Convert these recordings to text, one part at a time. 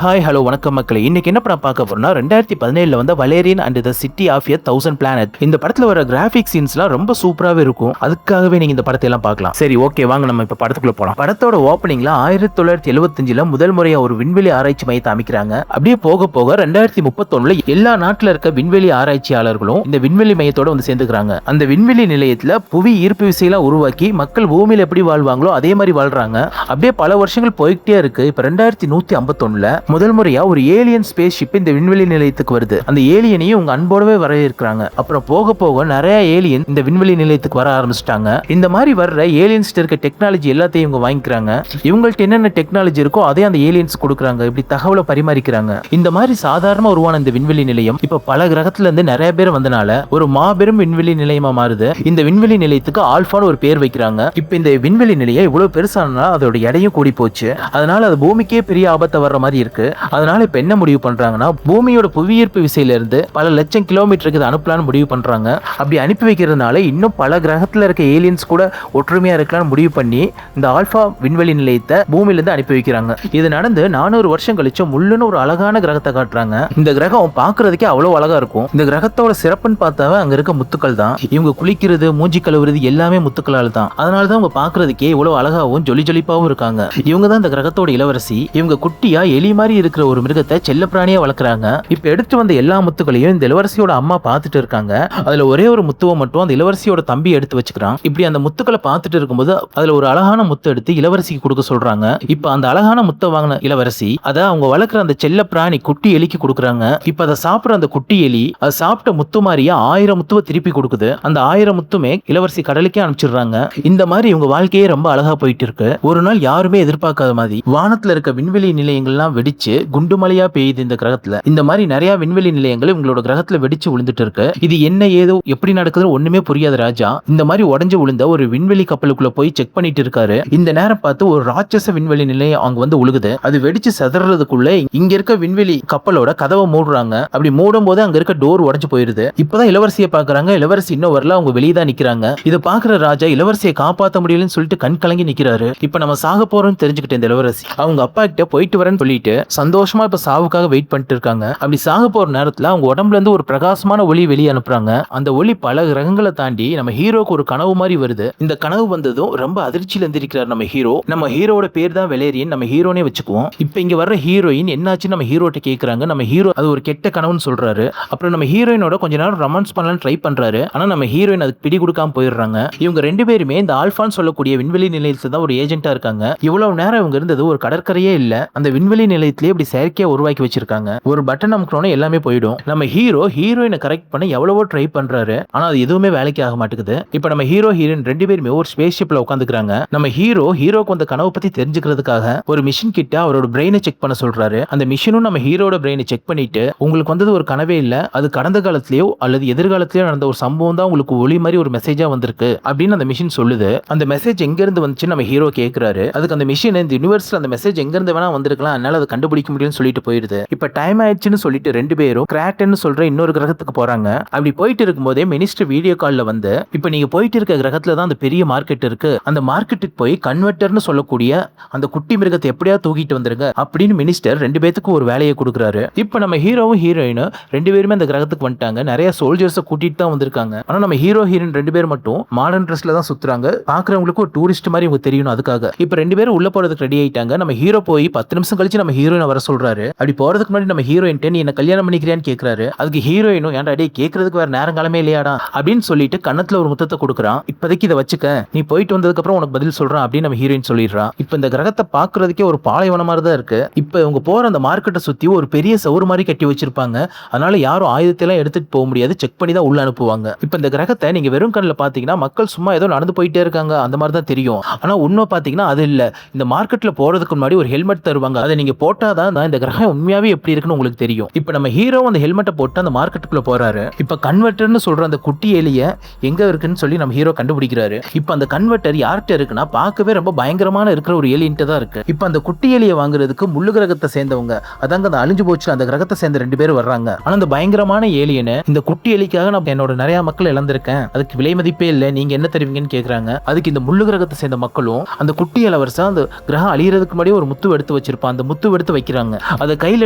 Hi hello வணக்கம் மக்களே. இன்னைக்கு என்ன படம் பார்க்க போறோம்னா 2017 வந்த Valerian and the city of a 1000 planet. இந்த படத்துல வர கிராபிக் சீன்ஸ்லாம் ரொம்ப சூப்பராகவே இருக்கும். அதுக்காகவே நீங்க இந்த படத்தை எல்லாம் பார்க்கலாம். சரி ஓகே, வாங்க நம்ம இப்ப படத்துக்குள்ள போலாம். படத்தோட ஓப்பனிங்ல 1975 முதல் முறையா ஒரு விண்வெளி ஆராய்ச்சி மையத்தை அமைக்கிறாங்க. அப்படியே போக போக 2031 எல்லா நாட்டுல இருக்க விண்வெளி ஆராய்ச்சியாளர்களும் இந்த விண்வெளி மையத்தோட வந்து சேர்ந்துக்கிறாங்க. அந்த விண்வெளி நிலையத்துல புவி ஈர்ப்பு விசையெல்லாம் உருவாக்கி மக்கள் பூமியில எப்படி வாழ்வாங்களோ அதே மாதிரி வாழ்றாங்க. அப்படியே பல வருஷங்கள் போயிட்டே இருக்கு. இப்ப 2151 முதல் முறையா ஒரு ஏலியன் ஸ்பேஸ் ஷிப் இந்த விண்வெளி நிலையத்துக்கு வருது. அந்த ஏலியனையும் உங்க அன்போடவே வரவேற்கிறாங்க. அப்புறம் போக போக நிறைய ஏலியன் இந்த விண்வெளி நிலையத்துக்கு வர ஆரம்பிச்சிட்டாங்க. இந்த மாதிரி வர்ற ஏலியன்ஸ் இருக்க டெக்னாலஜி எல்லாத்தையும் இவங்க வாங்கிக்கிறாங்க. இவங்கள்ட்ட என்னென்ன டெக்னாலஜி இருக்கோ அதே அந்த ஏலியன்ஸ் கொடுக்குறாங்க. இப்படி தகவலை பரிமாறிக்கிறாங்க. இந்த மாதிரி சாதாரண உருவான இந்த விண்வெளி நிலையம் இப்ப பல கிரகத்துல இருந்து நிறைய பேர் வந்தனால ஒரு மாபெரும் விண்வெளி நிலையமா மாறுது. இந்த விண்வெளி நிலையத்துக்கு ஆல்பான்னு ஒரு பேர் வைக்கிறாங்க. இப்ப இந்த விண்வெளி நிலையம் இவ்வளவு பெருசானா அதோட எடையும் கூடி போச்சு. அதனால அது பூமிக்கே பெரிய ஆபத்தை வர்ற மாதிரி இருக்கு. அதனால இப்ப என்ன முடிவு பண்றாங்கன்னா, பூமியோட புவியீர்ப்பு விசையில இருந்து பல லட்சம் கிலோமீட்டருக்கு அனுப்பலாம்னு முடிவு பண்றாங்க. அப்படி அனுப்பி வைக்கிறதுனால இன்னும் பல கிரகத்துல இருக்க ஏலியன்ஸ் கூட ஒற்றுமையா இருக்கலாம்னு முடிவு பண்ணி இந்த ஆல்பா விண்வெளி நிலையத்தை பூமியில இருந்து அனுப்பி வைக்கிறாங்க. இது நடந்து 400 வருஷம் கழிச்சு முள்ளுன்னு ஒரு அழகான கிரகத்தை காட்டுறாங்க. இந்த கிரகம் பாக்குறதுக்கே அவ்வளவு அழகா இருக்கும். இந்த கிரகத்தோட சிறப்புன்னு பார்த்தாவே அங்க இருக்க முத்துக்கள் தான். இவங்க குளிக்கிறது, மூஞ்சி கழுவுறது எல்லாமே முத்துக்களால் தான். அதனாலதான் அவங்க பாக்குறதுக்கே இவ்வளவு அழகாவும் ஜொலி ஜொலிப்பாவும் இருக்காங்க. இவங்க தான் இந்த கிரகத்தோட இளவரசி. இவங்க குட்டியா எலி மாதிரி இருக்கிற ஒரு மிருகத்தை செல்ல பிராணியா வளர்க்குறாங்க. இப்ப எடுத்து வந்த எல்லா முத்துக்களையும் இந்த இளவரசியோட அம்மா பார்த்துட்டு இருக்காங்க. அதுல ஒரே ஒரு முத்துவை மட்டும் அந்த இளவரசியோட தம்பி எடுத்து வச்சுக்கிறான். இப்படி அந்த முத்துக்களை பார்த்துட்டு இருக்கும்போது அதுல ஒரு அழகான முத்து எடுத்து இளவரசிக்கு கொடுக்க சொல்றாங்க. இப்ப அந்த அழகான முத்தை வாங்கின இளவரசி அதை அவங்க வளர்க்குற அந்த செல்ல பிராணி குட்டி எலிக்கு கொடுக்குறாங்க. இப்ப அதை சாப்பிடுற அந்த குட்டி எலி அதை சாப்பிட்ட முத்து மாதிரியா 1000 முத்துவை திருப்பி கொடுக்குது. அந்த 1000 முத்துமே இளவரசி கடலுக்கே அனுப்பிச்சிடுறாங்க. இந்த மாதிரி இவங்க வாழ்க்கையே ரொம்ப அழகா போயிட்டு இருக்கு. ஒரு நாள் யாருமே எதிர்பார்க்காத மாதிரி வானத்துல இருக்க விண்வெளி நிலையங்கள்லாம் வெடிச்சு குண்டு மலையா பெய்யுது இந்த கிரகத்துல. இந்த மாதிரி நிறைய விண்வெளி நிலையங்கள் உங்களோட கிரகத்துல வெடிச்சு விழுந்துட்டு இருக்கு. இது என்ன ஏதோ எப்படி நடக்குதுன்னு ஒண்ணுமே புரியாத ராஜா இந்த மாதிரி உடஞ்சு விழுந்த ஒரு விண்வெளி கப்பலுக்குள்ள போய் செக் பண்ணிட்டு இருக்காரு. இந்த நேரம் பார்த்து ஒரு ராட்சச விண்வெளி நிலையம் அங்க வந்து உழுகுது. அது வெடிச்சு சதறதுக்குள்ள இங்க இருக்க விண்வெளி கப்பலோட கதவை மூடுறாங்க. அப்படி மூடும் போது அங்க இருக்க டோர் உடஞ்சு போயிருது. இப்பதான் இளவரசியை பாக்குறாங்க. இளவரசி இன்னும் வரல, அவங்க வெளியே தான் நிக்கிறாங்க. இதை பாக்குற ராஜா இளவரசியை காப்பாற்ற முடியலன்னு சொல்லிட்டு கண் கலங்கி நிக்கிறாரு. இப்ப நம்ம சாக போறோம்னு தெரிஞ்சுக்கிட்ட இந்த இளவரசி அவங்க அப்பா கிட்ட போயிட்டு வரேன்னு சொல்லிட்டு சந்தோஷமா இப்ப சாவுக்காக வெயிட் பண்ணிட்டு இருக்காங்க. அப்படி சாக போற நேரத்துல அவங்க உடம்புல இருந்து ஒரு பிரகாசமான ஒளி வெளியே அனுப்புறாங்க. அந்த ஒளி பல கிரகங்களை தாண்டி நம்ம ஹீரோக்கு ஒரு கனவு மாதிரி வருது. இந்த கனவு வந்ததும் ரொம்ப அதிர்ச்சியில இருந்திருக்கிறார் நம்ம ஹீரோ. நம்ம ஹீரோட பேர் தான் வலேரியன். நம்ம ஹீரோனே வச்சுக்குவோம். இப்ப இங்க வர்ற ஹீரோயின் என்னாச்சு நம்ம ஹீரோட்ட கேக்குறாங்க. நம்ம ஹீரோ அது ஒரு கெட்ட கனவுன்னு சொல்றாரு. அப்புறம் நம்ம ஹீரோயினோட கொஞ்ச நேரம் ரொமான்ஸ் பண்ணலாம்னு ட்ரை பண்றாரு. ஆனா நம்ம ஹீரோயின் அதுக்கு பிடி கொடுக்காம போயிடுறாங்க. இவங்க ரெண்டு பேருமே இந்த ஆல்பான்னு சொல்லக்கூடிய விண்வெளி நிலையத்துல தான் ஒரு ஏஜென்ட்டா இருக்காங்க. இவ்வளவு நேரம் இவங்க இருந்தது ஒரு கடற்கரையே இல்ல. அந்த விண்வெளி நிலையத்திலே இப்படி செயற்கையா உருவாக்கி வச்சிருக்காங்க. ஒரு பட்டன் அமுக்கணும்னா எல்லாமே போயிடும். நம்ம ஹீரோயினை கரெக்ட் பண்ண எவ்வளவோ ட்ரை பண்றாரு. ஆனா அது எதுவுமே வேலைக்கு ஆக மாட்டேங்குது. இப்ப நம்ம ஹீரோயின் ரெண்டு பேருமே ஒரு ஸ்பேஸ் ஷிப்ல உட்காந்துக்கிறாங்க. நம்ம ஹீரோக்கு அந்த கனவு பத்தி தெரிஞ்சுக்கிறதுக்காக ஒரு மிஷின் கிட்ட அவரோட பிரெயினை செக் பண்ண சொல்றாரு. அந்த மிஷினும் நம்ம ஹீரோட பிரெயினை செக் பண்ணிட்டு உங்களுக்கு வந்தது ஒரு கனவே இல்ல, அது கடந்த காலத்திலேயோ அல்லது எதிர்காலத்திலேயோ நடந்த ஒரு சம்பவம் தான் உங்களுக்கு ஒளி மாதிரி ஒரு மெசேஜா வந்திருக்கு அப்படின்னு அந்த மிஷின் சொல்லுது. அந்த மெசேஜ் எங்க இருந்து வந்துச்சு நம்ம ஹீரோ கேக்குறாரு. அதுக்கு அந்த மிஷின் இந்த யூனிவர்ஸ்ல அந்த மெசேஜ் எங்க இருந்து வேணா வந்திருக்கலாம், அதனால அதை கண்டுபிடிக்க முடியும்னு சொல்லிட்டு போயிருது. இப்ப டைம் ஆயிடுச்சுன்னு சொல்லிட்டு ரெண்டு பேரும் கிராட்டன் சொல்ற இன்னொரு கிரகத்துக்கு போறாங்க. அப்படி போயிட்டு இருக்கும்போதே மினிஸ்டர் வீடியோ கால்ல வந்து இப்ப நீங்க போயிட்டு இருக்க கிரகத்துல தான் அந்த பெரிய மார்க்கெட் இருக்கு, அந்த மார்க்கெட்டுக்கு போய் கன்வெர்ட்டர்னு சொல்லக்கூடிய அந்த குட்டி மிருகத்தை எப்படியா தூக்கிட்டு வந்துருங்க அப்படின்னு மினிஸ்டர் ரெண்டு பேத்துக்கும் ஒரு வேலையை கொடுக்குறாரு. இப்ப நம்ம ஹீரோவும் ஹீரோயினும் ரெண்டு பேருமே அந்த கிரகத்துக்கு வந்துட்டாங்க. நிறைய சோல்ஜர்ஸ் கூட்டிட்டு தான் வந்திருக்காங்க. ஆனா நம்ம ஹீரோயின் ரெண்டு பேர் மட்டும் மாடர்ன் ட்ரெஸ்ல தான் சுத்துறாங்க. பாக்குறவங்களுக்கு ஒரு டூரிஸ்ட் மாதிரி இவங்க தெரியணும் அதுக்காக. இப்ப ரெண்டு பேரும் உள்ள போறதுக்கு ரெடி ஆயிட்டாங்க. நம்ம ஹீரோ போய் 10 நிமிஷம் கழிச்சு நம்ம ஹீரோயின் வர சொல்றாரு. அப்படி போறதுக்கு முன்னாடி நம்ம ஹீரோயின் நீ என்ன கல்யாணம் பண்ணிக்கிறியான்னு கேக்குறாரு. அதுக்கு ஹீரோயினும் ஏன்டா டேய் கேக்குறதுக்கு வேற நேரம் காலமே இல்லையாடா அப்படின்னு சொல்லிட்டு கண்ணத்துல ஒரு முத்தத்தை கொடுக்குறான். இப்போதைக்கு இதை வச்சுக்க, நீ போயிட்டு வந்ததுக்கு அப்புறம் உனக்கு பதில் சொல்றான் அப்படின்னு நம்ம ஹீரோயின் சொல்லிடுறா. இப்ப இந்த கிரகத்தை பாக்குறதுக்கே ஒரு பாலைவன மாதிரி தான் இருக்கு. இப்ப இவங்க போற அந்த மார்க்கெட்டை சுத்தி ஒரு பெரிய சவுறு மாதிரி கட்டி வச்சிருப்பாங்க. அதனால யாரும் ஆயுதத்தை எல்லாம் எடுத்துட்டு போக முடியாது, செக் பண்ணி தான் உள்ள அனுப்புவாங்க. இப்ப இந்த கிரகத்தை நீங்க வெறும் கண்ணில் பாத்தீங்கன்னா மக்கள் சும்மா ஏதோ நடந்து போயிட்டே இருக்காங்க அந்த மாதிரி தான் தெரியும். ஆனா உண்மை பாத்தீங்கன்னா அது இல்ல. இந்த மார்க்கெட்ல போறதுக்கு முன்னாடி ஒரு ஹெல்மெட் தருவாங்க. அதை நீங்க போட்டாதான் இந்த கிரகம் உண்மையாவே எப்படி இருக்குன்னு உங்களுக்கு தெரியும். இப்ப நம்ம ஹீரோ அந்த ஹெல்மெட்டை போட்டு அந்த மார்க்கெட்டுக்குள்ள போறாரு. இப்ப கன்வெர்ட்டர்னு சொல்ற அந்த குட்டி எலிய எங்க இருக்குன்னு சொல்லி நம்ம ஹீரோ கண்டுபிடிக்கிறாரு. இப்ப அந்த கன்வெர்ட்டர் யார்கிட்ட இருக்குன்னா பார்க்கவே ரொம்ப பயங்கரமான இருக்கிற ஒரு ஏலியன்ட்ட தான் இருக்கு. இப்ப அந்த குட்டி எலியை வாங்குறதுக்கு முள்ளு கிரகத்தை சேர்ந்தவங்க, அதாங்க அந்த அழிஞ்சு போச்சு அந்த கிரகத்தை சேர்ந்த ரெண்டு பேரும் வர்றாங்க. ஆனா அந்த பயங்கரமான ஏலியனை இந்த குட்டி எலிக்காக நான் என்னோட நிறைய மக்கள் இழந்திருக்கேன், அதுக்கு விலை மதிப்பே இல்லை, நீங்க என்ன தருவீங்கன்னு கேக்குறாங்க. அதுக்கு இந்த முள்ளு கிரகத்தை சேர்ந்த மக்களும் அந்த குட்டி இளவரசா அந்த கிரகம் அழியறதுக்கு முன்னாடி ஒரு முத்து எடுத்து வச்சிருப்பான். அந்த முத்து எடுத்து எடுத்து வைக்கிறாங்க. அதை கையில்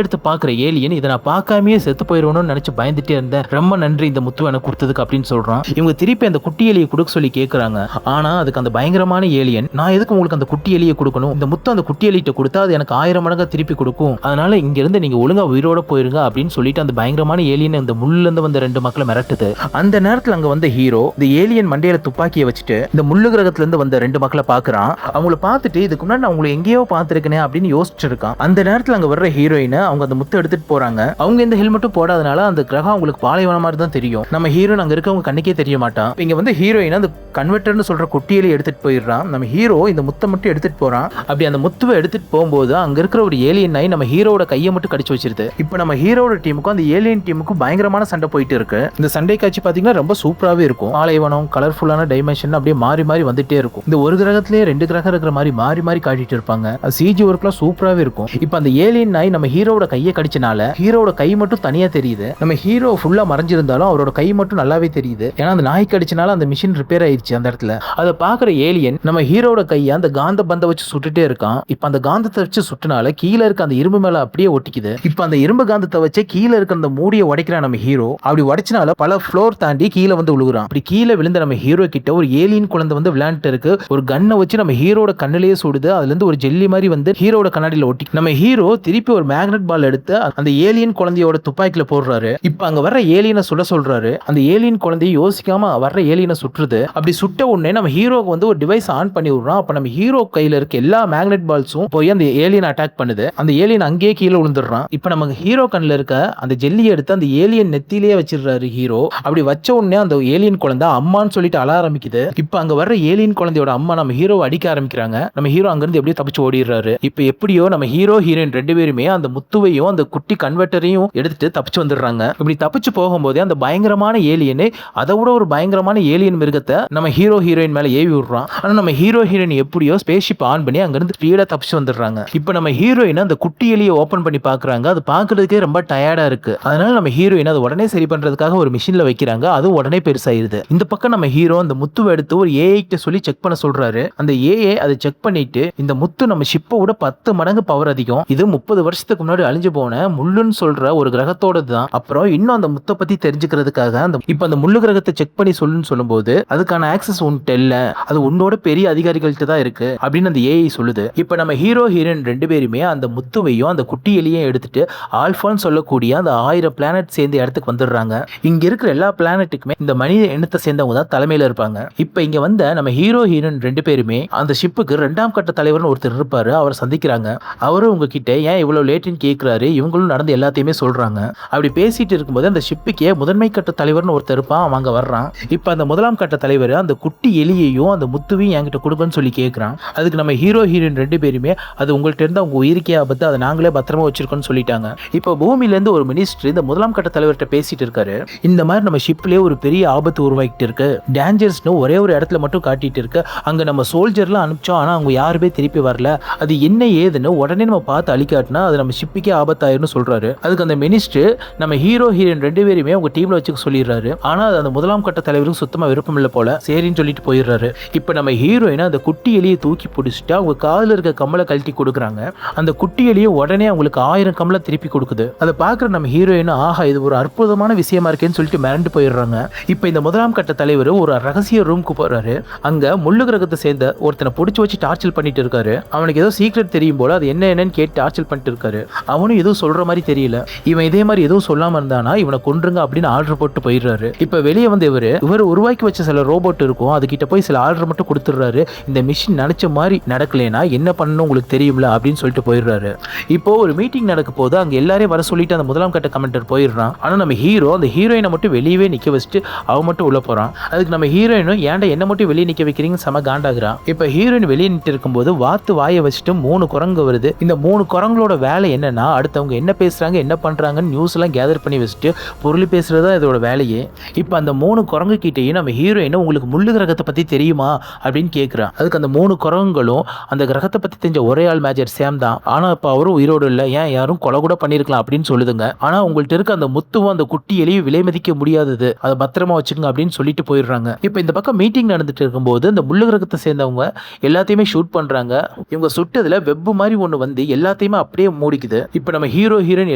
எடுத்து பார்க்குற ஏலியன் இதை நான் பார்க்காமே செத்து போயிடுவோம்னு நினைச்சு பயந்துட்டே இருந்தேன், ரொம்ப நன்றி இந்த முத்து எனக்கு கொடுத்ததுக்கு அப்படின்னு சொல்றான். இவங்க திருப்பி அந்த குட்டி எலியை கொடுக்க சொல்லி கேட்கறாங்க. ஆனா அதுக்கு அந்த பயங்கரமான ஏலியன், நான் எதுக்கு உங்களுக்கு அந்த குட்டி எலியை கொடுக்கணும், இந்த முத்து அந்த குட்டி எலியிட்ட கொடுத்தா அது எனக்கு 1000 மடங்கா திருப்பி கொடுக்கும், அதனால இங்க இருந்து நீங்க ஒழுங்கா உயிரோட போயிருங்க அப்படின்னு சொல்லிட்டு அந்த பயங்கரமான ஏலியன் இந்த முள்ளுல இருந்து வந்த 2 மக்களை மிரட்டுது. அந்த நேரத்துல அங்க வந்த ஹீரோ இந்த ஏலியன் மண்டையில துப்பாக்கியை வச்சுட்டு இந்த முள்ளு கிரகத்துல இருந்து வந்த 2 மக்களை பாக்குறான். அவங்கள பார்த்துட்டு இதுக்கு முன்னாடி நான் உங்களை எங்கேயோ பார்த்திருக்கேனே அப்படின்னு யோசிச்சு இருக்கான். அந்த நேரத்துல அங்க வர்ற ஹீரோயின் அவங்க அந்த முத்து எடுத்துட்டு போறாங்க. அவங்க இந்த ஹெல்மெட்டும் போடாதனால அந்த கிரகம் அவங்களுக்கு பாலைவன மாதிரி தான் தெரியும். நம்ம ஹீரோ அங்க இருக்கவங்க கண்ணுக்கே தெரிய மாட்டான். இங்க வந்து ஹீரோயின் அந்த கன்வெர்டர்னு சொல்ற குட்டியில எடுத்துட்டு போயிடுறான். நம்ம ஹீரோ இந்த முத்தை மட்டும் எடுத்துட்டு போறான். அப்படி அந்த முத்துவை எடுத்துட்டு போகும்போது அங்க இருக்கிற ஒரு ஏலியன் நாய் நம்ம ஹீரோட கையை மட்டும் கடிச்சு வச்சிருது. இப்போ நம்ம ஹீரோட டீமுக்கும் அந்த ஏலியன் டீமுக்கும் பயங்கரமான சண்டை போயிட்டு இருக்கு. இந்த சண்டை காட்சி பாத்தீங்கன்னா ரொம்ப சூப்பராகவே இருக்கும். பாலைவனம் கலர்ஃபுல்லான டைமென்ஷன் அப்படியே மாறி மாறி வந்துட்டே இருக்கும். இந்த ஒரு கிரகத்திலேயே 2 கிரகம் இருக்கிற மாதிரி மாறி மாறி காட்டிட்டு இருப்பாங்க. சிஜி ஒர்க்லாம் சூப்பராகவே இருக்கும். இப்போ அந்த ஏலியன் நாய் நம்ம ஹீரோட கையை கடிச்சனால ஹீரோட கை மட்டும் தனியா தெரியுது. நம்ம ஹீரோ ஃபுல்லா மறைஞ்சிருந்தாலும் அவரோட கை மட்டும் நல்லாவே தெரியுது. ஏன்னா அந்த நாய் கடிச்சனால அந்த மிஷின் ரிப்பேர் ஆயிடுச்சு அந்த இடத்துல. அதை பாக்குற ஏலியன் நம்ம ஹீரோட கையை அந்த காந்த பந்தை வச்சு சுட்டுட்டே இருக்கான். இப்போ அந்த காந்தத்தை வச்சு சுட்டுனால கீழே இருக்க அந்த இரும்பு மேல அப்படியே ஒட்டிக்குது. இப்போ அந்த இரும்பு காந்தத்தை வச்சு கீழே இருக்க அந்த மூடியை உடைக்கிறான் நம்ம ஹீரோ. அப்படி உடைச்சனால பல ஃப்ளோர் தாண்டி கீழே வந்து விழுகுறான். அப்படி கீழே விழுந்த நம்ம ஹீரோ கிட்ட ஒரு ஏலியன் குழந்தை வந்து விளையாண்டு இருக்கு. ஒரு கன்னை வச்சு நம்ம ஹீரோட கண்ணிலேயே சுடுது. அதுல இருந்து ஒரு ஜெல்லி மாதிரி வந்து ஹீரோட கண்ணாடியில ஒட்டி நம்ம ஹீரோ திருப்பி ஒரு மேக்னெட் பால் எடுத்து அந்த ஏலியன் குழந்தையோட துப்பாக்கில போடுறாரு. இப்போ அங்க வர்ற ஏலியனை சுட சொல்றாரு. அந்த ஏலியன் குழந்தையை யோசிக்காம வர்ற ஏலியனை சுற்றுது. அப்படி சுட்ட உடனே நம்ம ஹீரோக்கு வந்து ஒரு டிவைஸ் ஆன் பண்ணி விடுறோம். அப்ப நம்ம ஹீரோ கையில இருக்க எல்லா மேக்னெட் பால்ஸும் போய் அந்த ஏலியன் அட்டாக் பண்ணுது. அந்த ஏலியன் அங்கேயே கீழே விழுந்துடுறான். இப்போ நம்ம ஹீரோ கண்ணில் இருக்க அந்த ஜெல்லியை எடுத்து அந்த ஏலியன் நெத்திலேயே வச்சிடுறாரு ஹீரோ. அப்படி வச்ச உடனே அந்த ஏலியன் குழந்தை அம்மான்னு சொல்லிட்டு அழ ஆரம்பிக்குது. இப்போ அங்க வர்ற ஏலியன் குழந்தையோட அம்மா நம்ம ஹீரோவை அடிக்க ஆரம்பிக்கிறாங்க. நம்ம ஹீரோ அங்கிருந்து எப்படியோ தப்பிச்சு ஓடிடுறாரு. இப்போ எப்படியோ நம்ம ஹீரோ ஹீரோயின் 2 பேருமே அந்த முத்துவையும் அந்த குட்டி கன்வெர்ட்டரையும் எடுத்துட்டு தப்பிச்சு வந்துடுறாங்க. இப்படி தப்பிச்சு போகும்போதே அந்த பயங்கரமான ஏலியனே அதை விட ஒரு பயங்கரமான ஏலியன் மிருகத்தை நம்ம ஹீரோ ஹீரோயின் மேல ஏவி விடுறான். ஆனா நம்ம ஹீரோ ஹீரோயின் எப்படியோ ஸ்பேஸ்ஷிப் ஆன் பண்ணி அங்கிருந்து ஸ்பீடா தப்பிச்சு வந்துடுறாங்க. இப்போ நம்ம ஹீரோயின் அந்த குட்டி எலியை ஓபன் பண்ணி பாக்குறாங்க. அது பாக்குறதுக்கே ரொம்ப டயர்டா இருக்கு. அதனால நம்ம ஹீரோயின் அதை உடனே சரி பண்றதுக்காக ஒரு மிஷின்ல வைக்கிறாங்க. அது உடனே பெருசாயிருது. இந்த பக்கம் நம்ம ஹீரோ அந்த முத்துவை எடுத்து ஒரு ஏஐ கிட்ட சொல்லி செக் பண்ண சொல்றாரு. அந்த ஏஐ அதை செக் பண்ணிட்டு இந்த முத்து நம்ம ஷிப்பை விட 10 மடங்கு பவர் அதிகம். இது 30 வருஷத்துக்கு முன்னாடி அழிஞ்சு போன முள்ளுன்னு சொல்ற ஒரு கிரகத்தோட தான். அப்புறம் இன்னும் அந்த முத்தை பத்தி தெரிஞ்சுக்கிறதுக்காக இப்ப அந்த முள்ளு கிரகத்தை செக் பண்ணி சொல்லுன்னு சொல்லும்போது அதுக்கான ஆக்சஸ் உன்கிட்ட இல்ல, அது உன்னோட பெரிய அதிகாரிகள்கிட்ட தான் இருக்கு அப்படின்னு அந்த ஏஐ சொல்லுது. இப்ப நம்ம ஹீரோ ஹீரோயின் 2 பேருமே அந்த முத்துவையும் அந்த குட்டி எலியையும் எடுத்துட்டு ஆல்பான்னு சொல்லக்கூடிய அந்த 1000 பிளானட் சேர்ந்த இடத்துக்கு வந்துடுறாங்க. இங்க இருக்கிற எல்லா பிளானட்டுக்குமே இந்த மனித இனத்தை சேர்ந்தவங்க தான் தலைமையில இருப்பாங்க. இப்ப இங்க வந்த நம்ம ஹீரோ ஹீரோயின் 2 பேருமே அந்த ஷிப்புக்கு 2ஆம் கட்ட தலைவர்னு ஒருத்தர் இருப்பாரு. அவரை சந்திக்கிறாங்க. அவரும் உங்ககிட்ட ஏன் இவ்வளவு லேட்டுன்னு கேட்கிறாரு. இவங்களும் நடந்து எல்லாத்தையுமே சொல்றாங்க. அப்படி பேசிட்டு இருக்கும்போது அந்த ஷிப்புக்கே முதன்மை கட்ட தலைவர்னு ஒருத்தர் இருப்பான். அவங்க வர்றான். இப்ப அந்த 1ஆம் கட்ட தலைவர் அந்த குட்டி எலியையும் அந்த முத்துவையும் என்கிட்ட கொடுக்கன்னு சொல்லி கேட்கிறான். அதுக்கு நம்ம ஹீரோ ஹீரோயின் 2 பேருமே அது உங்கள்கிட்ட இருந்து அவங்க உயிருக்கே ஆபத்து, அதை நாங்களே பத்திரமா வச்சிருக்கோம்னு சொல்லிட்டாங்க. இப்போ பூமியில இருந்து ஒரு மினிஸ்டர் இந்த 1ஆம் கட்ட தலைவர்கிட்ட பேசிட்டு இருக்காரு. இந்த மாதிரி நம்ம ஷிப்லயே ஒரு பெரிய ஆபத்து உருவாக்கிட்டு இருக்கு, டேஞ்சர்ஸ்னு ஒரே ஒரு இடத்துல மட்டும் காட்டிட்டு இருக்கு. அங்க நம்ம சோல்ஜர்லாம் அனுப்பிச்சோம், ஆனா அவங்க யாருமே திருப்பி வரல. அது என்ன ஏதுன்னு உடனே நம்ம பார்த்து அழிக்காட்டினா அது நம்ம ஷிப்புக்கே ஆபத்தாயிருன்னு சொல்றாரு. அதுக்கு அந்த மினிஸ்டர் நம்ம ஹீரோ ஹீரோயின் 2 பேருமே உங்க டீம்ல வச்சுக்க சொல்லிடுறாரு. ஆனா அது அந்த 1ஆம் கட்ட தலைவருக்கு சுத்தமா விருப்பம் இல்ல போல. சரின்னு சொல்லிட்டு போயிடுறாரு. இப்ப நம்ம ஹீரோயின் அந்த குட்டி எலியை தூக்கி பிடிச்சிட்டு அவங்க காதுல இருக்க கம்மலை கழட்டி கொடுக்குறாங்க. அந்த குட்டி எலியை உடனே அவங்களுக்கு 1000 கம்மலை திருப்பி கொடுக்குது. அதை பாக்குற நம்ம ஹீரோயின் ஆஹா இது ஒரு அற்புதமான விஷயமா இருக்கேன்னு சொல்லிட்டு மிரண்டு போயிடுறாங்க. இப்ப இந்த 1ஆம் கட்ட தலைவர் ஒரு ரகசிய ரூமுக்கு போறாரு. அங்க முள்ளு கிரகத்தை சேர்ந்த ஒருத்தனை பிடிச்சி வச்சு டார்ச்சர் பண்ணிட்டு இருக்காரு. அவனுக்கு ஏதோ சீக்ரெட் தெரியும் போல, அது என்னன்னு கேட்டு டார்ச்சர் பண்ணிட்டு இருக்காரு. அவனும் எதுவும் சொல்ற மாதிரி தெரியல. இவன் இதே மாதிரி எதுவும் சொல்லாம இருந்தானா இவனை கொன்றுங்க அப்படின்னு ஆர்டர் போட்டு போயிடுறாரு. இப்ப வெளியே வந்து இவர் உருவாக்கி வச்ச சில ரோபோட் இருக்கும், அதுகிட்ட போய் சில ஆர்டர் மட்டும் கொடுத்துடுறாரு. இந்த மிஷின் நினைச்ச மாதிரி நடக்கலைன்னா என்ன பண்ணணும் உங்களுக்கு தெரியும்ல அப்படின்னு சொல்லிட்டு போயிடுறாரு. இப்போ ஒரு மீட்டிங் நடக்க போது அங்க எல்லாரையும் வர சொல்லிட்டு அந்த 1ஆம் கட்ட கமெண்டர் போயிடுறான். ஆனா நம்ம ஹீரோ அந்த ஹீரோயினை மட்டும் வெளியவே நிக்க வச்சுட்டு அவ மட்டும் உள்ள போறான். அதுக்கு நம்ம ஹீரோயினும் ஏன்டா என்ன மட்டும் வெளியே நிக்க வைக்கிறீங்க செம காண்டாகிறான். இப்ப ஹீரோயின் வெளியே நின்று இருக்கும்போது வாத்து வாயை வச்சுட்டு 3 குரங்கு வருது. இந்த 3 குரங்களோட வேலை என்னன்னா அடுத்தவங்க என்ன பேசுறாங்க என்ன பண்றாங்கன்னு நியூஸ் எல்லாம் கேதர் பண்ணி வச்சுட்டு பொருள் பேசுறதா இதோட வேலையே. இப்ப அந்த 3 குரங்கு கிட்டேயும் நம்ம ஹீரோயின் உங்களுக்கு முள்ளு கிரகத்தை பத்தி தெரியுமா அப்படின்னு கேட்கிறான். அதுக்கு அந்த 3 குரங்குகளும் அந்த கிரகத்தை பத்தி தெரிஞ்ச ஒரே ஆள் மேஜர் சேம் தான், ஆனா இப்ப அவரும் உயிரோடு இல்ல, ஏன் யாரும் கொலை கூட பண்ணிருக்கலாம் அப்படின்னு சொல்லுதுங்க. ஆனா உங்கள்ட்ட இருக்க அந்த முத்துவும் அந்த குட்டி எலியும் விலை மதிக்க முடியாதது, அதை பத்திரமா வச்சுக்கோங்க அப்படின்னு சொல்லிட்டு போயிடுறாங்க. இப்ப இந்த பக்கம் மீட்டிங் நடந்துட்டு இருக்கும்போது இந்த முள்ளு கிரகத்தை சேர்ந்தவங்க எல்லாத்தையுமே ஷூட் பண்றாங்க. இவங்க சுட்டதுல வெப் மாதிரி ஒண்ணு வந்து எல்லா எல்லாத்தையுமே அப்படியே மூடிக்குது. இப்ப நம்ம ஹீரோ ஹீரோயின்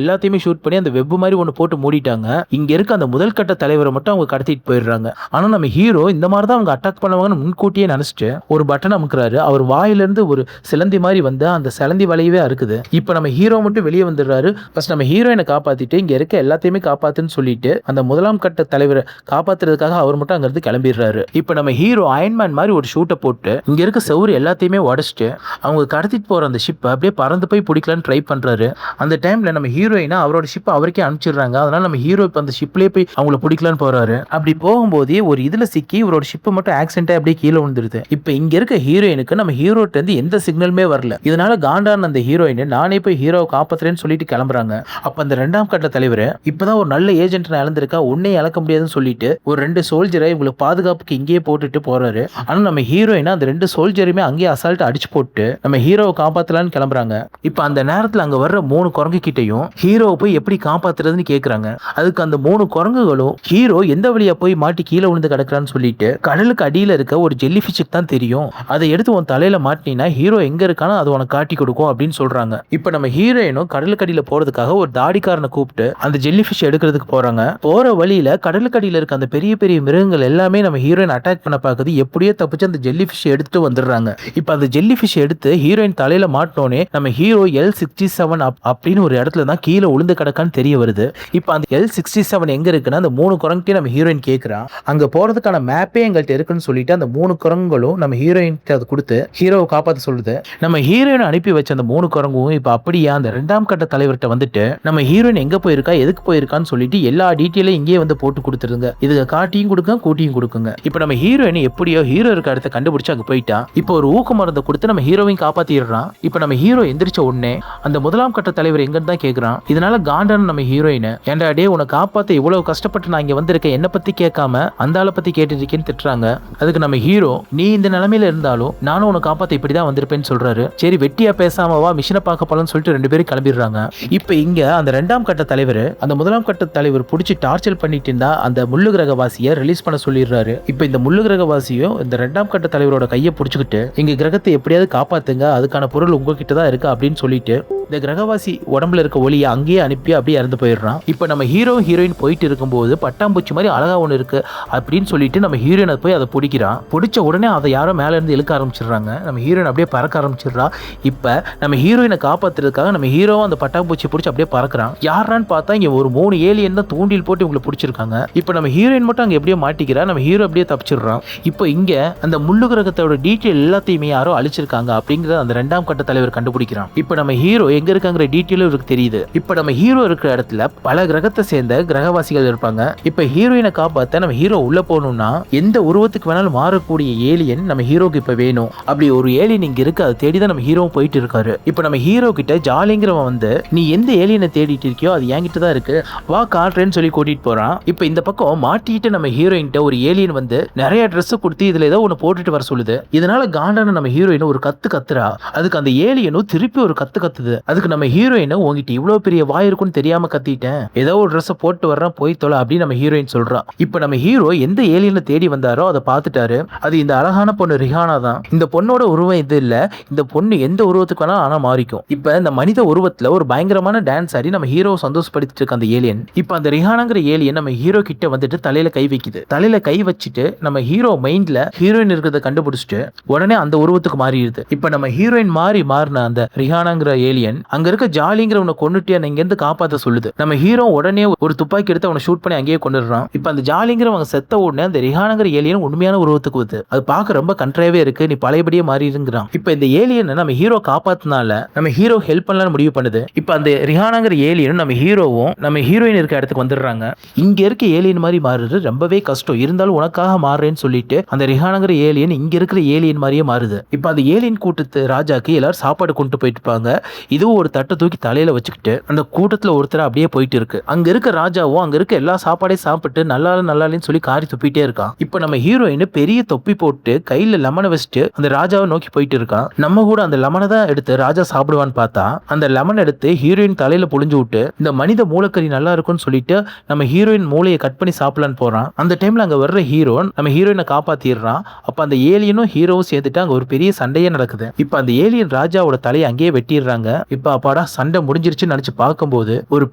எல்லாத்தையுமே ஷூட் பண்ணி அந்த வெப் மாதிரி ஒன்னு போட்டு மூடிட்டாங்க. இங்க இருக்க அந்த முதல் கட்ட தலைவரை மட்டும் அவங்க கடத்திட்டு போயிடுறாங்க. ஆனா நம்ம ஹீரோ இந்த மாதிரி தான் அவங்க அட்டாக் பண்ணுவாங்கன்னு முன்கூட்டியே நினைச்சிட்டு ஒரு பட்டன் அமுக்குறாரு. அவர் வாயில இருந்து ஒரு சிலந்தி மாதிரி வந்து அந்த சிலந்தி வளையவே இருக்குது. இப்ப நம்ம ஹீரோ மட்டும் வெளியே வந்துடுறாரு. ஃபர்ஸ்ட் நம்ம ஹீரோயினை காப்பாத்திட்டு இங்க இருக்க எல்லாத்தையுமே காப்பாத்துன்னு சொல்லிட்டு அந்த முதலாம் கட்ட தலைவரை காப்பாத்துறதுக்காக அவர் மட்டும் அங்க இருந்து கிளம்பிடுறாரு. இப்ப நம்ம ஹீரோ அயன்மேன் மாதிரி ஒரு ஷூட்டை போட்டு இங்க இருக்க செவுரு எல்லாத்தையுமே உடைச்சிட்டு அவங்க கடத்திட்டு போற அந்த ஷிப்பை அப்படியே பறந்து போய் பிடிக்கலான்னு ட்ரை பண்றாரு. அந்த டைம்ல நம்ம ஹீரோயினா அவரோட ஷிப்பை அவருக்கே அனுப்பிச்சிடுறாங்க. அதனால நம்ம ஹீரோ இப்ப அந்த ஷிப்லயே போய் அவங்கள பிடிக்கலான்னு போறாரு. அப்படி போகும்போதே ஒரு இதுல சிக்கி இவரோட ஷிப் மட்டும் ஆக்சிடென்ட் அப்படியே கீழே விழுந்துருது. இப்ப இங்க இருக்க ஹீரோயினுக்கு நம்ம ஹீரோட்ட இருந்து எந்த சிக்னலுமே வரல. இதனால காண்டான அந்த ஹீரோயின் நானே போய் ஹீரோவை காப்பாத்துறேன்னு சொல்லிட்டு கிளம்புறாங்க. அப்ப அந்த இரண்டாம் கட்ட தலைவர் இப்பதான் ஒரு நல்ல ஏஜென்ட் இழந்திருக்கா, உன்னை இழக்க முடியாதுன்னு சொல்லிட்டு ஒரு 2 சோல்ஜரை இவங்களுக்கு பாதுகாப்புக்கு இங்கேயே போட்டுட்டு போறாரு. ஆனா நம்ம ஹீரோயினா அந்த 2 சோல்ஜருமே அங்கேயே அசால்ட் அடிச்சு போட்டு நம்ம ஹீரோவை காப்பாத்தலான்னு கிளம்புறாங்க. இப்ப அந்த நேரத்துல அங்க வர்ற 3 குரங்கு கிட்டையும் ஹீரோவை போய் எப்படி காப்பாத்துறதுன்னு கேக்குறாங்க. அதுக்கு அந்த 3 குரங்குகளும் ஹீரோ எந்த வழியா போய் மாட்டி கீழே விழுந்து கிடக்குறான்னு சொல்லிட்டு கடலுக்கு அடியில இருக்க ஒரு ஜெல்லி ஃபிஷ்க்கு தான் தெரியும், அதை எடுத்து உன் தலையில மாட்டினா ஹீரோ எங்க இருக்கானோ அது உனக்கு காட்டி கொடுக்கும் அப்படின்னு சொல்றாங்க. இப்ப நம்ம ஹீரோயினும் கடலுக்கு அடியில போறதுக்காக ஒரு தாடிக்காரனை கூப்பிட்டு அந்த ஜெல்லி ஃபிஷ் எடுக்கிறதுக்கு போறாங்க. போற வழியில கடலுக்கு அடியில இருக்க அந்த பெரிய பெரிய மிருகங்கள் எல்லாமே நம்ம ஹீரோயின் அட்டாக் பண்ண பாக்குது. எப்படியோ தப்பிச்சு அந்த ஜெல்லி ஃபிஷ் எடுத்துட்டு வந்துடுறாங்க. இப்ப அந்த ஜெல்லி ஃபிஷ் எடுத்து ஹீரோயின் தலையில மாட்டோனே நம்ம ஹீரோ L67 அப்படின்னு ஒரு இடத்துல தான் கீழே உளுந்து கிடக்கான்னு தெரிய வருது. இப்ப அந்த L67 எங்க இருக்குன்னா அந்த 3 குரங்கிட்டே நம்ம ஹீரோயின் கேட்கிறா. அங்க போறதுக்கான மேப்பே எங்கள்கிட்ட இருக்குன்னு சொல்லிட்டு அந்த 3 குரங்குகளும் நம்ம ஹீரோயின் அதை கொடுத்து ஹீரோவை காப்பாற்ற சொல்லுது. நம்ம ஹீரோயின் அனுப்பி வச்ச அந்த 3 குரங்கும் இப்ப அப்படியே அந்த 2ஆம் கட்ட தலைவர்கிட்ட வந்துட்டு நம்ம ஹீரோயின் எங்க போயிருக்கா, எதுக்கு போயிருக்கான்னு சொல்லிட்டு எல்லா டீட்டெயிலும் இங்கேயே வந்து போட்டு கொடுத்துருங்க. இதுக்கு காட்டியும் கொடுங்க, கூட்டியும் கொடுக்குங்க. இப்ப நம்ம ஹீரோயின் எப்படியோ ஹீரோ இருக்க இடத்த கண்டுபிடிச்சு அங்க போயிட்டா. இப்போ ஒரு ஊக்க மருந்தை கொடுத்து நம்ம ஹீரோவையும் காப்பாத்திடுறான். இப்ப நம்ம ஹீரோ எந்திரிச்ச உடனே அந்த முதலாம் கட்ட தலைவர் எங்கன்னு தான் கேட்கிறான். இதனால காண்டான நம்ம ஹீரோயின், ஏன்டா டே உன்னை காப்பாத்த இவ்வளவு கஷ்டப்பட்டு நான் இங்க வந்திருக்கேன், என்ன பத்தி கேட்காம அந்த ஆளை பத்தி கேட்டு இருக்கேன்னு திட்டுறாங்க. அதுக்கு நம்ம ஹீரோ, நீ இந்த நிலைமையில இருந்தாலும் நானும் உன்னை காப்பாத்த இப்படிதான் வந்திருப்பேன்னு சொல்றாரு. சரி வெட்டியா பேசாம வா மிஷினை பார்க்க போலான்னு சொல்லிட்டு 2 பேரும் கிளம்பிடுறாங்க. இப்ப இங்க அந்த 2ஆம் கட்ட தலைவர் அந்த முதலாம் கட்ட தலைவர் பிடிச்சி டார்ச்சர் பண்ணிட்டு இருந்தா அந்த முள்ளு கிரகவாசியை ரிலீஸ் பண்ண சொல்லிடுறாரு. இப்ப இந்த முள்ளு கிரகவாசியும் இந்த 2ஆம் கட்ட தலைவரோட கையை பிடிச்சிக்கிட்டு எங்க கிரகத்தை எப்படியாவது காப்பாத்துங்க, அதுக்கான பொருள் உங்ககிட்ட தான் இருக்கு அப்படின்னு சொல்லிட்டு இந்த கிரகவாசி உடம்புல இருக்க ஒளியை அங்கேயே அனுப்பி அப்படியே இறந்து போயிடுறான். இப்ப நம்ம ஹீரோ ஹீரோயின் போயிட்டு இருக்கும்போது பட்டாம்பூச்சி மாதிரி அழகா ஒன்று இருக்கு அப்படின்னு சொல்லிட்டு நம்ம ஹீரோயின் போய் அதை பிடிக்கிறான். பிடிச்ச உடனே அதை யாரோ மேல இருந்து இழுக்க ஆரம்பிச்சிடுறாங்க. நம்ம ஹீரோயின் அப்படியே பறக்க ஆரம்பிச்சிடுறா. இப்ப நம்ம ஹீரோயினை காப்பாத்துறதுக்காக நம்ம ஹீரோ அந்த பட்டாம்பூச்சி பிடிச்சி அப்படியே பறக்குறான். யாரான்னு பார்த்தா இங்க ஒரு 3 ஏலியன் தான் தூண்டில் போட்டு இவங்களை பிடிச்சிருக்காங்க. இப்ப நம்ம ஹீரோயின் மட்டும் அங்க எப்படியோ மாட்டிக்கிறா. நம்ம ஹீரோ அப்படியே தப்பிச்சிடுறான். இப்போ இங்க அந்த முள்ளு கிரகத்தோட டீட்டெயில் எல்லாத்தையுமே யாரோ அழிச்சிருக்காங்க அப்படிங்கறத அந்த 2ஆம் கட்ட தலைவர் கண்டுபிடிக்கிறான். இப்ப நம்ம ஹீரோ எங்க இருக்காங்கிற டீட்டெயிலும் இவருக்கு தெரியுது. இப்ப நம்ம ஹீரோ இருக்கிற இடத்துல பல கிரகத்தை சேர்ந்த கிரகவாசிகள் இருப்பாங்க. இப்ப ஹீரோயினை காப்பாத்த நம்ம ஹீரோ உள்ள போகணும்னா எந்த உருவத்துக்கு வேணாலும் மாறக்கூடிய ஏலியன் நம்ம ஹீரோக்கு இப்ப வேணும். அப்படி ஒரு ஏலியன் இங்க இருக்கு, அதை தேடிதான் நம்ம ஹீரோ போயிட்டு இருக்காரு. இப்ப நம்ம ஹீரோ கிட்ட ஜாலிங்கிறவன் வந்து, நீ எந்த ஏலியனை தேடிட்டு இருக்கியோ அது என்கிட்ட தான் இருக்கு, வா காட்டுறேன்னு சொல்லி கூட்டிட்டு போறான். இப்ப இந்த பக்கம் மாட்டிட்டு நம்ம ஹீரோயின்ட்ட ஒரு ஏலியன் வந்து நிறைய ட்ரெஸ் கொடுத்து இதுல ஏதோ ஒன்னு போட்டுட்டு வர சொல்லுது. இதனால காண்டான நம்ம ஹீரோயின் ஒரு கத்துறா. அதுக்கு அந்த ஏலியனும் திருப்பி ஒரு கத்துது. அதுக்கு நம்ம ஹீரோயின், உங்ககிட்ட இவ்வளவு பெரிய வாய் இருக்குன்னு தெரியாம கத்திட்டேன், ஏதோ ஒரு ட்ரெஸ் போட்டு வர்றேன் போய் தொலை அப்படின்னு நம்ம ஹீரோயின் சொல்றான். இப்ப நம்ம ஹீரோ எந்த ஏலியனை தேடி வந்தாரோ அதை பார்த்துட்டாரு. அது இந்த அழகான பொண்ணு ரிஹானா தான். இந்த பொண்ணோட உருவம் இது இல்ல, இந்த பொண்ணு எந்த உருவத்துக்கு வேணா ஆனா மாறிக்கும். இப்ப இந்த மனித உருவத்துல ஒரு பயங்கரமான டான்ஸ் ஆடி நம்ம ஹீரோ சந்தோஷப்படுத்திட்டு இருக்க அந்த ஏலியன் இப்ப அந்த ரிஹானாங்கிற ஏலியன் நம்ம ஹீரோ கிட்ட வந்துட்டு தலையில கை வைக்குது. தலையில கை வச்சுட்டு நம்ம ஹீரோ மைண்ட்ல ஹீரோயின் இருக்கிறத கண்டுபிடிச்சிட்டு உடனே அந்த உருவத்துக்கு மாறிடுது. இப்ப நம்ம ஹீரோயின் மாறின அந்த ரிஹானாங்கிற ஏலியன் அங்க இருக்க ஜாலிங்கிறவனை கொண்டுட்டு இங்க இருந்து காப்பாத்த சொல்லுது. நம்ம ஹீரோ உடனே ஒரு துப்பாக்கி எடுத்து அவனை ஷூட் பண்ணி அங்கேயே கொண்டுடுறான். இப்ப அந்த ஜாலிங்கிறவங்க செத்த உடனே அந்த ரிஹானாங்கிற ஏலியன் உண்மையான உருவத்துக்கு வருது. அது பார்க்க ரொம்ப கன்றாவே இருக்கு, நீ பழையபடியே மாறிடுங்கிறான். இப்ப இந்த ஏலியன் நம்ம ஹீரோ காப்பாத்தினால நம்ம ஹீரோ ஹெல்ப் பண்ணலாம்னு முடிவு பண்ணுது. இப்ப அந்த ரிஹானாங்கிற ஏலியன் நம்ம ஹீரோவும் நம்ம ஹீரோயின் இருக்க இடத்துக்கு வந்துடுறாங்க. இங்க இருக்க ஏலியன் மாதிரி மாறுறது ரொம்பவே கஷ்டம், இருந்தாலும் உனக்காக மாறுறேன்னு சொல்லிட்டு அந்த ரிஹானாங்கிற ஏலியன் இங்க இருக்கிற ஏலியன் மாதிரியே மாறுது. இப்ப அந்த ஏலியன் கூட்டத்து ராஜாக்கு எல்லாரும் சாப்பாடு கொண்டு போயிட்டு இருப்பாங்க. இதுவும் ஒரு தட்டை தூக்கி தலையில வச்சுக்கிட்டு அந்த கூட்டத்துல ஒருத்தர் அப்படியே போயிட்டு இருக்கு. அங்க இருக்க ராஜாவும் அங்க இருக்க எல்லா சாப்பாடையும் சாப்பிட்டு நல்லாலன்னு சொல்லி காரி துப்பிட்டே இருக்கான். இப்ப நம்ம ஹீரோயின் பெரிய தொப்பி போட்டு கையில லெமனை வச்சுட்டு அந்த ராஜாவை நோக்கி போயிட்டு இருக்கான். நம்ம கூட அந்த லெமனை தான் எடுத்து ராஜா சாப்பிடுவான்னு பார்த்தா அந்த லெமன் எடுத்து ஹீரோயின் தலையில புழிஞ்சு விட்டு இந்த மனித மூளைக்கறி நல்லா இருக்கும்னு சொல்லிட்டு நம்ம ஹீரோயின் மூளையை கட் பண்ணி சாப்பிடலான்னு போறான். அந்த டைம்ல அங்க வர்ற ஹீரோ நம்ம ஹீரோயினை காப்பாத்திடுறான். அப்ப அந்த ஏலியனும் ஹீரோவும் சேர்ந்துட்டு அங்க ஒரு பெரிய சண்டையே நடக்குது. இப்ப அந்த ஏலியன் ராஜாவோட தலையை அங்கேயே வெட்டிடுறாங்க. இப்ப அப்பாடா சண்டை முடிஞ்சிருச்சுன்னு நினைச்சு பார்க்கும்போது ஒரு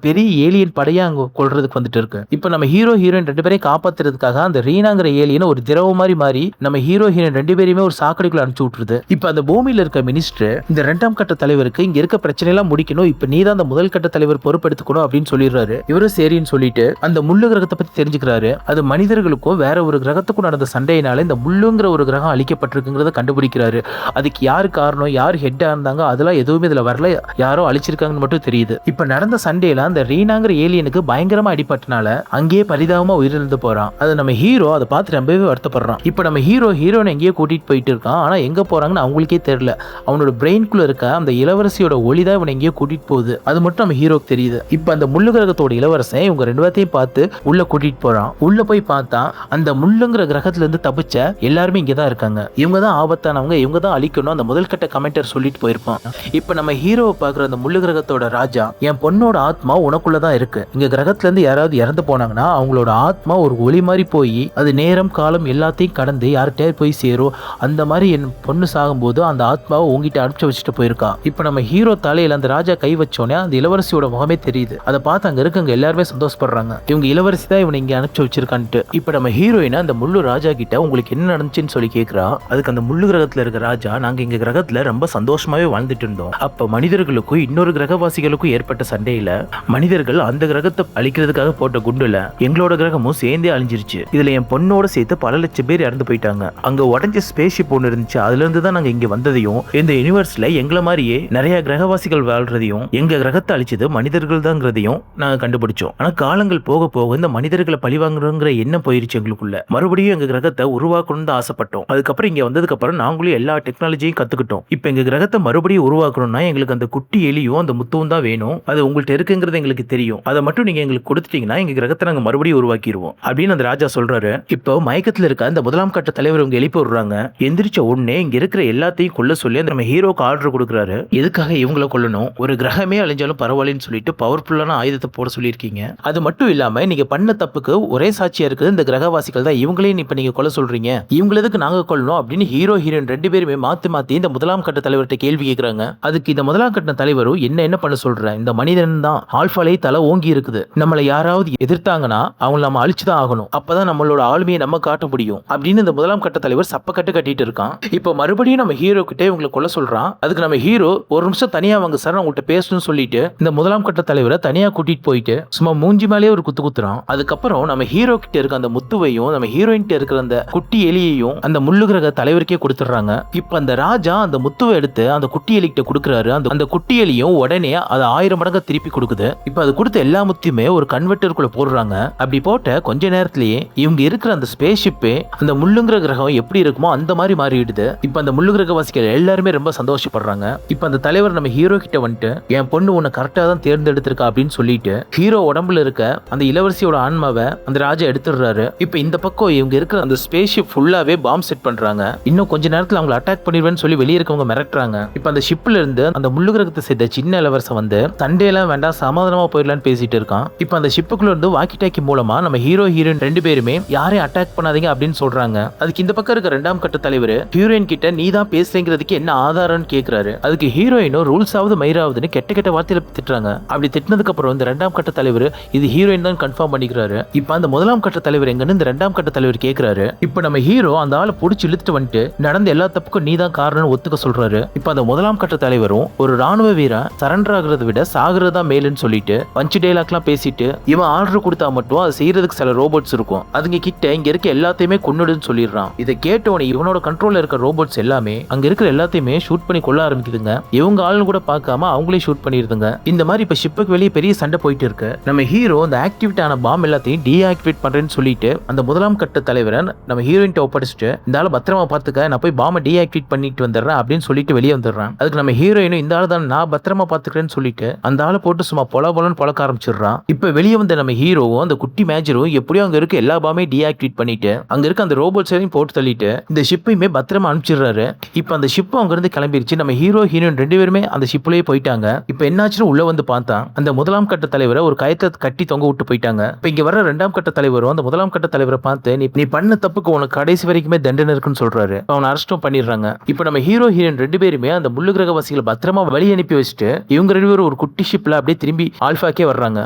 பெரிய ஏலியன் படையா அங்க கொள்றதுக்கு வந்துட்டு இருக்கு. இப்ப நம்ம ஹீரோ ஹீரோயின் 2 பேரையும் காப்பாத்துறதுக்காக அந்த ரீனாங்கிற ஏலியன் ஒரு திரவ மாதிரி மாறி நம்ம ஹீரோ ஹீரோயின் 2 பேரையுமே ஒரு சாக்கடைக்குள்ள அனுப்பிச்சு விட்டுருது. இப்ப அந்த பூமியில இருக்க மினிஸ்டர் இந்த 2ஆம் கட்ட தலைவருக்கு இங்க இருக்க பிரச்சனை எல்லாம் முடிக்கணும், இப்ப நீ தான் அந்த முதல் கட்ட தலைவர் பொறுப்பெடுத்துக்கணும் அப்படின்னு சொல்லிடுறாரு. இவரு சரின்னு சொல்லிட்டு அந்த முள்ளு கிரகத்தை பத்தி தெரிஞ்சுக்கிறாரு. அது மனிதர்களுக்கும் வேற ஒரு கிரகத்துக்கும் நடந்த சண்டையினால இந்த முள்ளுங்கிற ஒரு கிரகம் அழிக்கப்பட்டிருக்குங்கிறத கண்டுபிடிக்கிறாரு. அதுக்கு யாரு காரணம், யார் ஹெட்டா இருந்தாங்க, அதெல்லாம் எதுவுமே இதுல வரல, யாரோ அழிச்சிருக்காங்கன்னு மட்டும் தெரியுது. இப்ப நடந்த சண்டையில அந்த ரீனாங்கிற ஏலியனுக்கு பயங்கரமா அடிபட்டனால அங்கேயே பரிதாபமா உயிரிழந்து போறான். அது நம்ம ஹீரோ அதை பார்த்து ரொம்பவே வருத்தப்படுறான். இப்ப நம்ம ஹீரோனை எங்கேயோ கூட்டிட்டு போயிட்டு இருக்கான். ஆனா எங்க போறாங்கன்னு அவங்களுக்கே தெரியல. அவனோட பிரெயின்குள்ள இருக்க அந்த இளவரசியோட ஒளிதான் இவனை எங்கேயோ கூட்டிட்டு போகுது. அது மட்டும் நம்ம ஹீரோக்கு தெரியுது. இப்ப அந்த முள்ளு கிரகத்தோட இளவரசன் இவங்க 2 பேர்த்தையும் பார்த்து உள்ள கூட்டிட்டு போறான். உள்ள போய் பார்த்தா அந்த முள்ளுங்கிற கிரகத்துல இருந்து தப்பிச்ச எல்லாருமே இங்கதான் இருக்காங்க. இவங்க தான் ஆபத்தானவங்க, இவங்க தான் அழிக்கணும் அந்த முதல் கட்ட கமெண்டர் சொல்லிட்டு போயிருப்பான். இப்ப நம்ம ஹீரோவை பாக்குற அந்த முள்ளு கிரகத்தோட ராஜா, என் பொண்ணோட ஆத்மா உனக்குள்ளதான் இருக்கு. இங்க கிரகத்துல இருந்து யாராவது இறந்து போனாங்கன்னா அவங்களோட ஆத்மா ஒரு ஒளி மாதிரி போய் அது நேரம் காலம் எல்லாத்தையும் கடந்து யார்கிட்ட போய் சேரும். அந்த மாதிரி என் பொண்ணு சாகும்போது அந்த ஆத்மாவை உங்ககிட்ட அனுப்பிச்சு வச்சுட்டு போயிருக்கா. இப்ப நம்ம ஹீரோ தலையில அந்த ராஜா கை வச்சோன்னே அந்த இளவரசியோட முகமே தெரியுது. அதை பார்த்து அங்க இருக்கவங்க எல்லாருமே சந்தோஷப்படுறாங்க. இவங்க இளவரசி தான் இவனை இங்க அனுப்பிச்சு வச்சிருக்கான்ட்டு. இப்ப நம்ம ஹீரோயினா அந்த முள்ளு ராஜா கிட்ட உங்களுக்கு என்ன நடந்துச்சுன்னு சொல்லி கேக்குறா. அதுக்கு அந்த முள்ளு கிரகத்துல இருக்க ராஜா, நாங்க இங்க கிரகத்துல ரொம்ப சந்தோஷமாவே வாழ்ந்துட்டு இருந்தோம். அப்ப மனிதர்களுக்கும் இன்னொரு கிரகவாசிகளுக்கும் ஏற்பட்ட சண்டையில மனிதர்கள் அந்த கிரகத்தை அழிக்கிறதுக்காக போட்ட குண்டுல எங்களோட கிரகமும் சேர்ந்தே அழிஞ்சிருச்சு. இதுல என் பொண்ணோட சேர்த்து பல லட்சம் பேர் இறந்து போயிட்டாங்க. அங்க உடஞ்ச ஸ்பேஸ் ஷிப் ஒன்று இருந்துச்சு. அதுல இருந்து தான் நாங்க இங்க வந்ததையும் இந்த யூனிவர்ஸ்ல எங்களை மாதிரியே நிறைய கிரகவாசிகள் வாழ்றதையும் எங்க கிரகத்தை அழிச்சது மனிதர்கள் தான்ங்கிறதையும் நாங்க கண்டுபிடிச்சோம். ஆனா காலங்கள் போக போக இந்த மனிதர்களை பழிவாங்குறோங்கிற எண்ணம் போயிருச்சு எங்களுக்குள்ள. மறுபடியும் எங்க கிரகத்தை உருவாக்கணும்னு தான் ஆசைப்பட்டோம். அதுக்கப்புறம் இங்க வந்ததுக்கு அப்புறம் நாங்களும் எல்லா டெக்னாலஜியும் கத்துக்கிட்டோம். இப்ப எங்க கிரகத்தை மறுபடியும் உருவாக்கணும்னா எங்களுக்கு அந்த குட்டி எலியும் அந்த முத்துவும் தான் வேணும். அது உங்கள்ட்ட இருக்குங்கிறது எங்களுக்கு தெரியும். அதை மட்டும் நீங்க எங்களுக்கு கொடுத்துட்டீங்கன்னா எங்க கிரகத்தை நாங்க மறுபடியும் உருவாக்கிடுவோம் அப்படின்னு அந்த ராஜா சொல்றாரு. இப்போ மயக்கத்துல இருக்க அந்த முதலாம் கட்ட தலைவர் இவங்க எழுப்பி விடுறாங்க. எந்திரிச்ச உடனே இங்க இருக்கிற எல்லாத்தையும் கொல்ல சொல்லி அந்த நம்ம ஹீரோக்கு ஆர்டர் கொடுக்குறாரு. எதுக்காக இவங்களை கொல்லணும், ஒரு கிரகமே அழிஞ்சாலும் பரவாயில்லன்னு சொல்லிட்டு பவர்ஃபுல்லான ஆயுதத்தை போட சொல்லியிருக்கீங்க. அது மட்டும் இல்லாம நீங்க பண்ண தப்புக்கு ஒரே சாட்சியா இருக்குது இந்த கிரகவாசிகள் தான். இவங்களையும் இப்ப நீங்க கொல்ல சொல்றீங்க, இவங்களுக்கு நாங்க கொல்லணும் அப்படின்னு ஹீரோ ஹீரோயின் 2 பேருமே மாத்தி இந்த முதலாம் கட்ட தலைவர்கிட்ட கேள்வி கேட்கறாங்க. அதுக்கு இந்த முதலாம் கட்ட தலைவரும் என்ன பண்ண சொல்ற, இந்த மனிதன் தான் ஆல்பாலே தலை ஓங்கி இருக்குது, நம்மளை யாராவது எதிர்த்தாங்கன்னா அவங்க நம்ம அழிச்சுதான் ஆகணும், அப்பதான் நம்மளோட ஆளுமையை நம்ம காட்ட முடியும் அப்படின்னு இந்த முதலாம் கட்ட தலைவர் சப்ப கட்டிட்டு இருக்கான். இப்ப மறுபடியும் நம்ம ஹீரோ கிட்ட இவங்களை கொல்ல சொல்றான். அதுக்கு நம்ம ஹீரோ ஒரு நிமிஷம் தனியா வாங்க சார், உங்கள்கிட்ட பேசணும்னு சொல்லிட்டு இந்த முதலாம் கட்ட தலைவரை தனியா கூட்டிட்டு போயிட்டு சும்மா மூஞ்சி மேலேயே ஒரு குத்துறான். அதுக்கப்புறம் நம்ம ஹீரோ கிட்ட இருக்க அந்த முத்துவையும் நம்ம ஹீரோயின் இருக்கிற அந்த குட்டி எலியையும் அந்த முள்ளு கிரக தலைவருக்கே கொடுத்துறாங்க. இப்ப அந்த ராஜா அந்த முத்துவை எடுத்து அந்த குட்டி எலிகிட்ட கொடுக்குறாரு. அந்த குட்டி எலியும் உடனே அதை 1000 மடங்கு திருப்பி கொடுக்குது. இப்ப அது கொடுத்த எல்லா முத்தியுமே ஒரு கன்வெர்ட்டருக்குள்ள போடுறாங்க. அப்படி போட்ட கொஞ்ச நேரத்திலேயே இவங்க இருக்கிற அந்த ஸ்பேஸ் ஷிப்பே அந்த முள்ளுங்கிற கிரகம் எப்படி இருக்குமோ அந்த மாதிரி மாறிடுது. இப்ப அந்த முள்ளு கிரக வாசிகள் எல்லாருமே ரொம்ப சந்தோஷப்படுறாங்க. இப்ப அந்த தலைவர் நம்ம ஹீரோ கிட்ட வந்துட்டு என் பொண்ணு உன்னை கரெக்டா தான் தேர்ந்தெடுத்திருக்கா அப்படின்னு சொல்லிட்டு ஹீரோ உடம்புல இருக்க அந்த இளவரசியோட ஆன்மாவை அந்த ராஜா எடுத்துடுறாரு. இப்ப இந்த பக்கம் இவங்க இருக்கிற அந்த ஸ்பேஸ் ஷிப் ஃபுல்லாவே பாம்பு செட் பண்றாங்க. இன்னும் கொஞ்ச நேரத்துல அவங்க அட்டாக் பண்ணிடுவேன்னு சொல்லி வெளியே இருக்கவங்க மிரட்டுறாங்க. இப்ப அந்த ஷிப்ல இருந்து அந்த முள்ளு கிரகத்தை சேர்ந்த சின்ன இளவரசன் வந்து சண்டையெல்லாம் வேண்டாம் சமாதானமா போயிடலான்னு பேசிட்டு இருக்கான். இப்ப அந்த ஷிப்புக்குள்ள இருந்து வாக்கி டாக்கி மூலமா நம்ம ஹீரோ ஹீரோயின் 2 பேருமே யாரையும் அட்டாக் பண்ணாதீங்க அப்படின்னு சொல்றாங்க. அதுக்கு இந்த பக்கம் இருக்க 2ஆம் கட்ட தலைவர் ஹீரோயின் கிட்ட நீ தான் பேசுறேங்கிறதுக்கு என்ன ஆதாரம்னு கேக்குறாரு. அதுக்கு ஹீரோயினும் ரூல்ஸ் ஆகுது மயிராவதுன்னு கெட்ட வார்த்தையில திட்டுறாங்க. அப்படி திட்டினதுக்கு அப்புறம் இந்த 2ஆம் கட்ட தலைவர் இது ஹீரோயின் தான் கன்ஃபார்ம் பண்ணிக்கிறாரு. இப்ப அந்த முதலாம் கட்ட தலைவர் எங்கன்னு இந்த 2ஆம் கட்ட தலைவர் கேக்குறாரு. இப்ப நம்ம ஹீரோ அந்த ஆளை புடிச்சு இழுத்துட்டு வந்துட்டு நடந்த எல்லா தப்புக்கும் நீ தான் காரணம்னு ஒத்துக்க சொல்றாரு. இப்ப அந்த முதலாம் கட்ட தலைவரும் ஒரு ராணுவ வீரன் சரண்டர் ஆகுறதை விட சாகுறதா மேலுன்னு சொல்லிட்டு பஞ்ச் டைலாக்லாம் பேசிட்டு இவன் ஆர்டர் கொடுத்தா மட்டும் அதை செய்யறதுக்கு சில ரோபோட்ஸ் இருக்கும், அதுங்க கிட்ட இங்க இருக்க எல்லாத்தையுமே கொன்னுடுன்னு சொல்லிடுறான். இதை கேட்டவனே இவனோட கண்ட்ரோல்ல இருக்க ரோபோட்ஸ் எல்லாமே அங்க இருக்கிற எல்லாத்தையுமே ஷூட் பண்ணி கொள்ள ஆரம்பிக்குதுங்க. இவங்க ஆளுன்னு கூட பார்க்காம அவங்களே ஷூட் பண்ணிடுதுங்க. இந்த மாதிரி இப்ப ஷிப்புக்கு வெளியே பெரிய சண்டை போயிட்டு இருக்கு. நம்ம ஹீரோ அந்த ஆக்டிவேட் ஆன பாம் எல்லாத்தையும் டீஆக்டிவேட் பண்றேன்னு சொல்லிட்டு அந்த முதலாம் கட்ட தலைவரை நம்ம ஹீரோயின் ஒப்படைச்சிட்டு இந்த ஆளை பத்திரமா பார்த்துக்க, நான் போய் பாம்பை டீஆக்டிவேட் பண்ணிட்டு வந்துடுறேன் அப்படின்னு சொல்லிட்டு வெளியே வந்துடுறான். அதுக்கு நம்ம ஹீரோயினும் இந்த ஆள் தான் நான் பத்திரமா பார்த்துக்கிறேன்னு சொல்லிட்டு அந்த ஆளை போட்டு சும்மா பொலன்னு பழக்க ஆரம்பிச்சிடுறான். இப்ப வெளியே வந்த நம்ம ஹீரோவும் அந்த குட்டி மேஜரும் எப்படியோ அங்க இருக்க எல்லா பாமே டீஆக்டிவேட் பண்ணிட்டு அங்க இருக்க அந்த ரோபோட்ஸையும் போட்டு தள்ளிட்டு இந்த ஷிப்பையுமே பத்திரமா அனுப்பிச்சிடுறாரு. இப்ப அந்த ஷிப் அங்க இருந்து கிளம்பிருச்சு. நம்ம ஹீரோ ஹீரோயின் 2 பேருமே அந்த ஷிப்லயே போயிட்டாங்க. இப்ப என்னாச்சுன்னு உள்ள வந்து பார்த்தா அந்த முதலாம் கட்ட தலைவரை ஒரு கயத்தை கட்டி தொங்க விட்டு போயிட்டாங்க. இப்ப இங்க வர 2ஆம் கட்ட தலைவரும் அந்த முதலாம் கட்ட தலைவரை பார்த்து நீ பண்ண தப்புக்கு உனக்கு கடைசி வரைக்குமே தண்டனை இருக்குன்னு சொல்றாரு. அவனை அரெஸ்டும் பண்ணிடுறாங்க. இப்ப நம்ம ஹீரோ ஹீரோயின் 2 பேருமே அந்த முள்ளு கிரகவாசிகளை பத்திரமா வழி வழி அனுப்பி வச்சுட்டு இவங்க 2 பேரும் ஒரு குட்டி ஷிப்ல அப்படியே திரும்பி ஆல்ஃபாக்கே வர்றாங்க.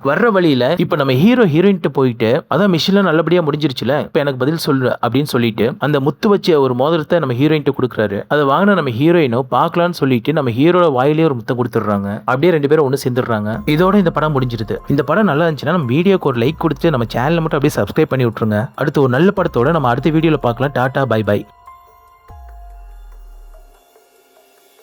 வர்ற வழியில இப்ப நம்ம ஹீரோயின் போயிட்டு அதான் மிஷின்ல நல்லபடியா முடிஞ்சிருச்சுல, இப்ப எனக்கு பதில் சொல்லு அப்படின்னு சொல்லிட்டு அந்த முத்து வச்ச ஒரு மோதிரத்தை நம்ம ஹீரோயின் கொடுக்குறாரு. அதை வாங்கின நம்ம ஹீரோயினும் பார்க்கலாம்னு சொல்லிட்டு நம்ம ஹீரோட வாயிலே ஒரு முத்தம் கொடுத்துடுறாங்க. அப்படியே 2 பேரும் ஒண்ணு சேர்ந்துடுறாங்க. இதோட இந்த படம் முடிஞ்சிருது. இந்த படம் நல்லா இருந்துச்சுன்னா நம்ம வீடியோக்கு ஒரு லைக் கொடுத்து நம்ம சேனலை மட்டும் அப்படியே சப்ஸ்கிரைப் பண்ணி விட்டுருங்க. அடுத்து ஒரு நல்ல படத்தோட நம்ம அடுத்த வீடியோல பார்க்கலாம். Tata bye by.